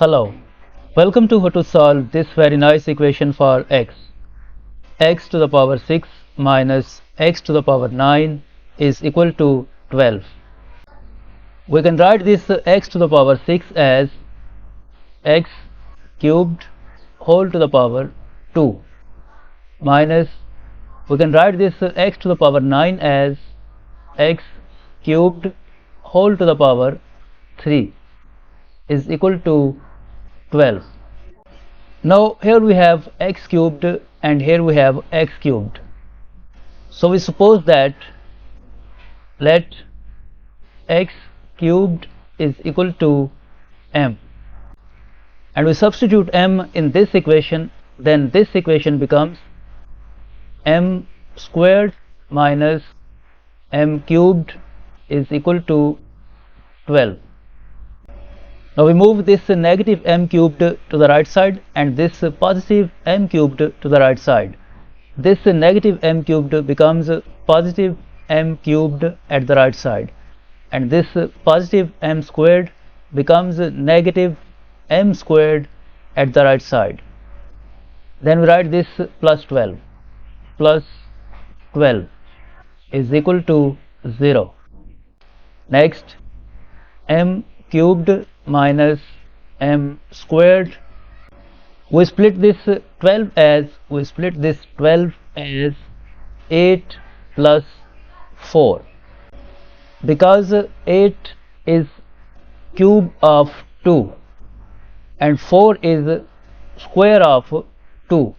Hello, welcome to how to solve this very nice equation for x. X to the power 6 minus x to the power 9 is equal to 12. We can write this x to the power 6 as x cubed whole to the power 2 minus we can write this x to the power 9 as x cubed whole to the power 3 is equal to 12. Now here we have x cubed and here we have x cubed. So we suppose that let x cubed is equal to m, and we substitute m in this equation, then this equation becomes m squared minus m cubed is equal to 12. Now we move this negative m cubed to the right side and this positive m cubed to the right side. This negative m cubed becomes positive m cubed at the right side, and this positive m squared becomes negative m squared at the right side. Then we write this plus 12 is equal to 0. Next, m cubed minus m squared, we split this 12 as 8 plus 4, because 8 is cube of 2 and 4 is square of 2.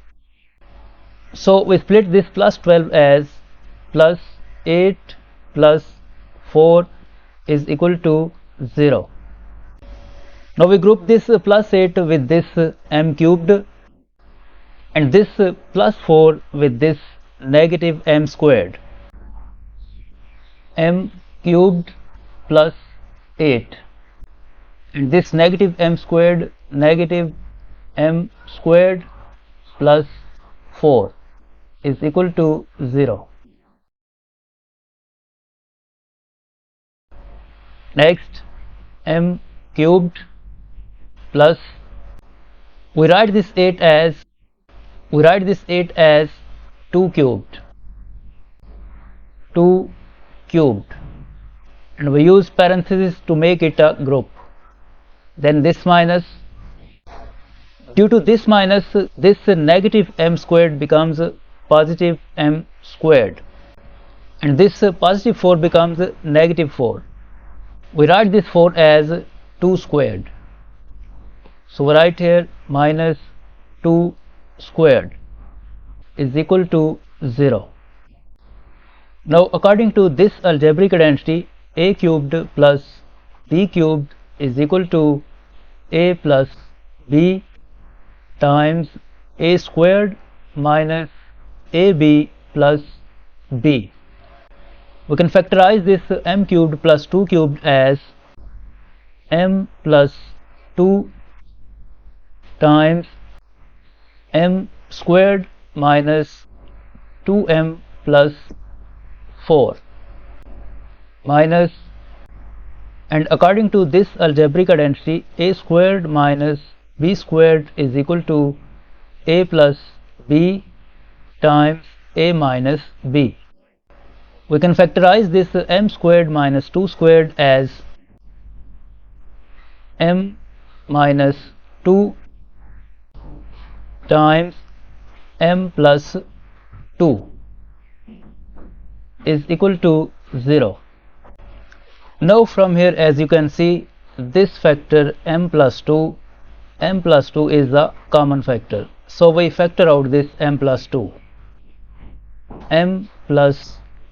So we split this plus 12 as plus 8 plus 4 is equal to 0. Now we group this plus 8 with this m cubed and this plus 4 with this negative m squared. M cubed plus 8 and this negative m squared plus 4 is equal to 0. Next, m cubed plus we write this 8 as 2 cubed, and we use parentheses to make it a group. Then this minus, due to this minus, this negative m squared becomes positive m squared, and this positive 4 becomes negative 4. We write this 4 as 2 squared. So we write here minus 2 squared is equal to 0. Now according to this algebraic identity, a cubed plus b cubed is equal to a plus b times a squared minus ab plus b. We can factorize this m cubed plus 2 cubed as m plus 2 times m squared minus 2m plus 4 minus, and according to this algebraic identity, a squared minus b squared is equal to a plus b times a minus b. We can factorize this m squared minus 2 squared as m minus 2 times m plus 2 is equal to 0. Now from here, as you can see, this factor m plus 2 is the common factor, so we factor out this m plus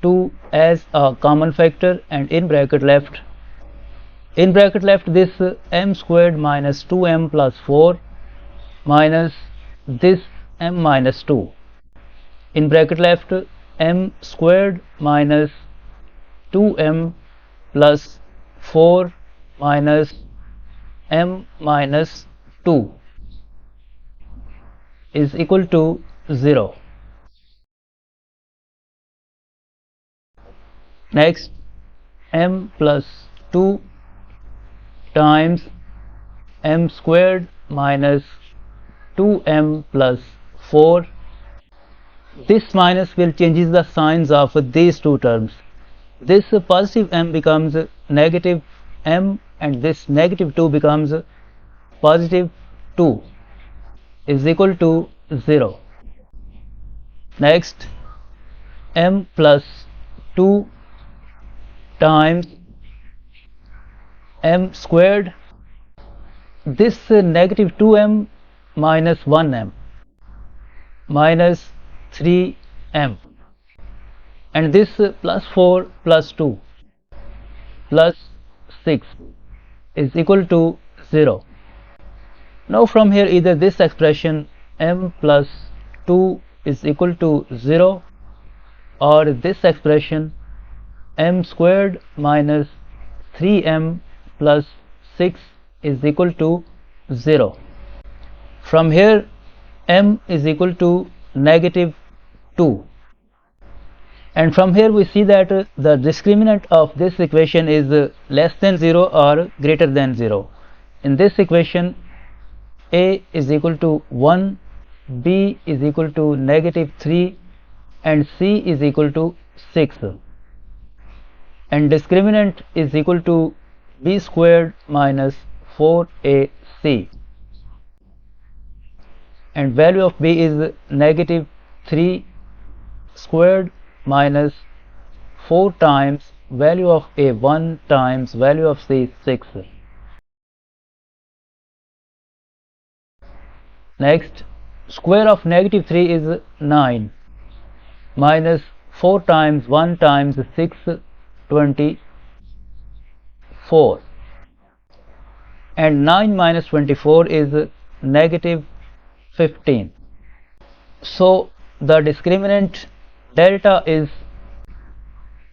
2 as a common factor, and in bracket left this m squared minus 2m plus 4 minus this m minus 2, in bracket left m squared minus 2m plus 4 minus m minus 2 is equal to 0. Next, m plus 2 times m squared minus 2m plus 4. This minus will changes the signs of these two terms. This positive m becomes negative m, and this negative 2 becomes positive 2 is equal to 0. Next, m plus 2 times m squared. This negative 2m minus 1m minus 3m, and this plus 4 plus 2 plus 6 is equal to 0. Now from here, either this expression m plus 2 is equal to 0, or this expression m squared minus 3m plus 6 is equal to 0. From here, m is equal to negative 2, and from here we see that the discriminant of this equation is less than 0 or greater than 0. In this equation, a is equal to 1, b is equal to negative 3, and c is equal to 6, and discriminant is equal to b squared minus 4ac, and value of b is negative 3 squared minus 4 times value of a 1 times value of c 6. Next, square of negative 3 is 9 minus 4 times 1 times 6, 24, and 9 minus 24 is negative 15. So the discriminant delta is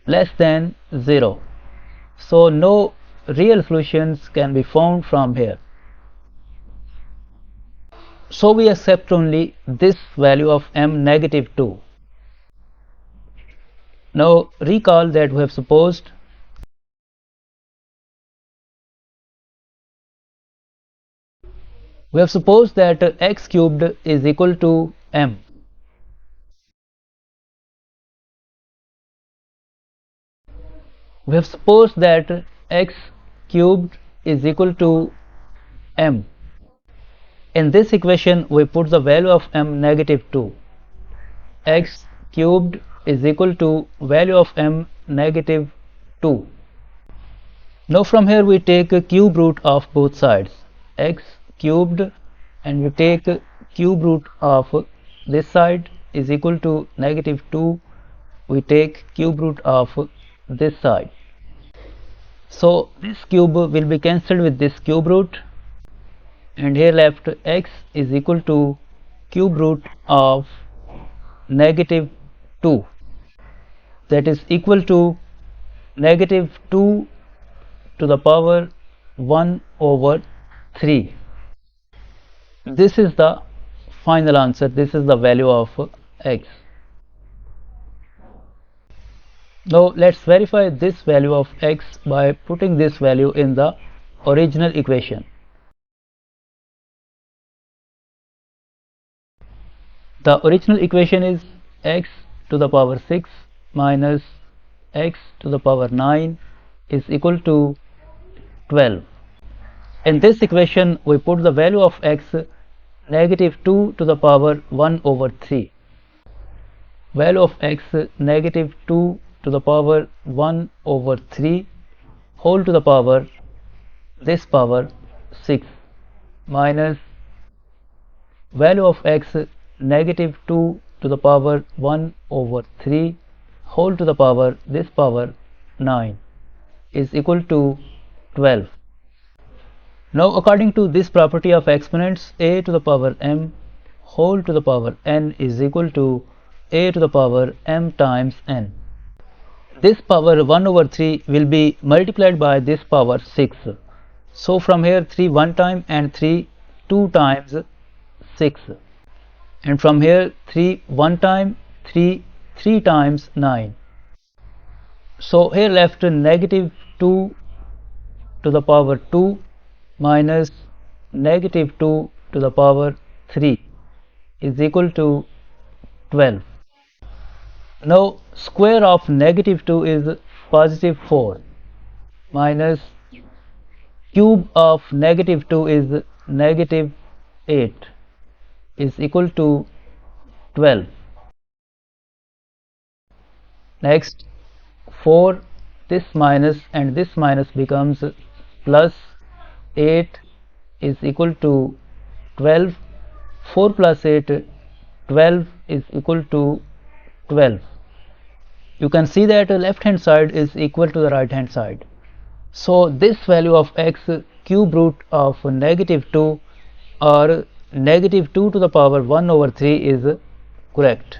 less than 0. So no real solutions can be found from here. So we accept only this value of m negative 2. Now recall that we have supposed that x cubed is equal to m. We have supposed that x cubed is equal to m. In this equation, we put the value of m negative 2. X cubed is equal to value of m negative 2. Now from here we take a cube root of both sides, x cubed, and we take cube root of this side is equal to negative 2. We take cube root of this side. So this cube will be cancelled with this cube root, and here left x is equal to cube root of negative 2, that is equal to negative 2 to the power 1 over 3. This is the final answer. This is the value of x. Now let's verify this value of x by putting this value in the original equation. The original equation is x to the power 6 minus x to the power 9 is equal to 12. In this equation, we put the value of x negative 2 to the power 1 over 3. Value of x negative 2 to the power 1 over 3 whole to the power this power 6 minus value of x negative 2 to the power 1 over 3 whole to the power this power 9 is equal to 12. Now according to this property of exponents, a to the power m whole to the power n is equal to a to the power m times n. This power 1 over 3 will be multiplied by this power 6. So from here 3 one time and 3 two times 6, and from here 3 one time, 3 three times 9. So here left negative 2 to the power 2 minus negative 2 to the power 3 is equal to 12. Now square of negative 2 is positive 4 minus cube of negative 2 is negative 8 is equal to 12. Next 4, this minus and this minus becomes plus 8 is equal to 12. 4 plus 8, 12 is equal to 12. You can see that the left hand side is equal to the right hand side. So this value of x, cube root of negative 2 or negative 2 to the power 1 over 3 is correct.